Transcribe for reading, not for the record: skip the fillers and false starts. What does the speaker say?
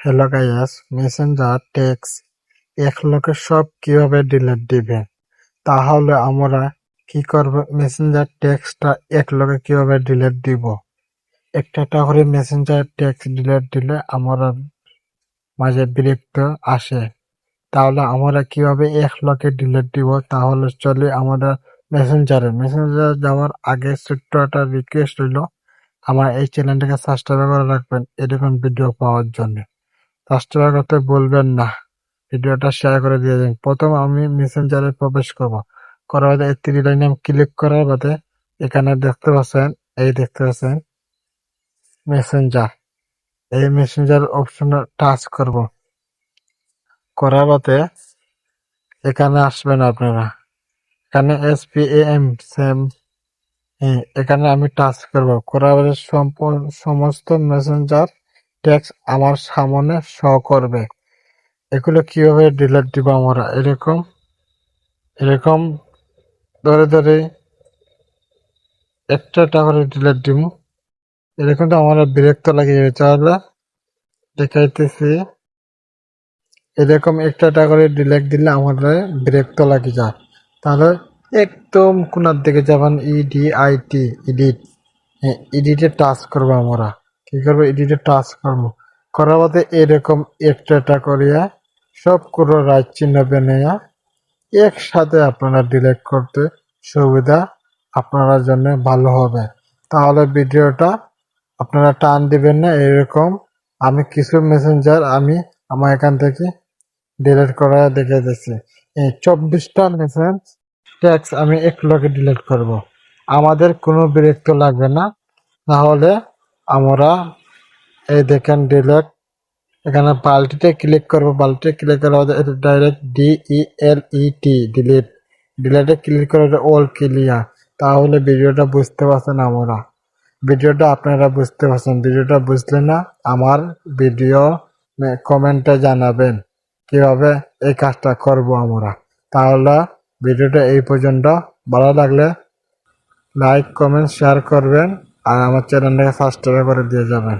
Hello guys, Messenger text এক লোকে সব কিভাবে ডিলিট দিবে? তাহলে আমরা কি করব? মেসেঞ্জার টেক্সটটা এক লোকে কিভাবে ডিলিট দিব? একটা করে মেসেঞ্জার টেক্সট ডিলিট দিলে আমরা মাঝে বিরক্ত আসে। তাহলে আমরা কিভাবে এক লোকে ডিলিট দিব? তাহলে চলে আমরা মেসেঞ্জারে যাওয়ার আগে ছোট্ট একটা রিকোয়েস্ট রইল, আমার এই চ্যানেলটাকে সাবস্ক্রাইব করে রাখবেন এরকম ভিডিও পাওয়ার জন্য। সাবস্ক্রাইব করতে ভুলবেন না, ভিডিওটা শেয়ার করে দিয়ে দিন। প্রথম আমি মেসেঞ্জারে প্রবেশ করব, করার বাদে এই থ্রি লাইনে ক্লিক করার বাদে এখানে দেখতে পাচ্ছেন মেসেঞ্জার। এই মেসেঞ্জার অপশনে টাচ করব, করার বাদে এখানে আসবেন আপনারা, এখানে SPAM সেম, এখানে আমি টাচ করব, করার বাদে সমস্ত মেসেঞ্জার টেক্সট আমার সামনে শো করবে। এগুলো কিভাবে ডিলিট দিব? আমরা এরকম ধরে একটা করে ডিলিট দিব। এরকম তো আমার বিরক্ত লাগে, তাহলে দেখাইতেছি। এরকম একটা করে ডিলিট দিলে আমাদের বিরক্ত লাগে যায়। তাহলে একদম কোনার দিকে যাবেন, এডিটে টাচ করবো। আমরা কি করবো? এডিটে টাচ করবো, করার বাদে এরকম একটা করিয়া সবগুলো রাইট চিহ্ন বানাইয়া একসাথে আপনারা ডিলিট করতে সুবিধা আপনার জন্য ভালো হবে। তাহলে ভিডিওটা আপনারা টান দিবেন না। এরকম আমি কিছু মেসেঞ্জার আমার এখান থেকে ডিলিট করা দেখে দিচ্ছি। এই 24টা মেসেজ টেক্সট আমি এক লগে ডিলিট করব, আমাদের কোনো বিরক্ত লাগবে না। তাহলে আমরা এই দেখেন ডিলিট, এখানে বালতিতে ক্লিক করবো, বালতিতে ক্লিক করার এটা ডাইরেক্ট DELET ডিলেটে ক্লিক করে অল ক্লিয়ার। তাহলে ভিডিওটা বুঝতে পারছেন, ভিডিওটা আপনারা বুঝতে পারছেন। ভিডিওটা বুঝলে না আমার ভিডিও কমেন্টে জানাবেন কিভাবে এই কাজটা করব আমরা। তাহলে ভিডিওটা এই পর্যন্ত, ভালো লাগলে লাইক কমেন্ট শেয়ার করবেন আর আমার চ্যানেলটাকে সাবস্ক্রাইব করে দিয়ে যাবেন।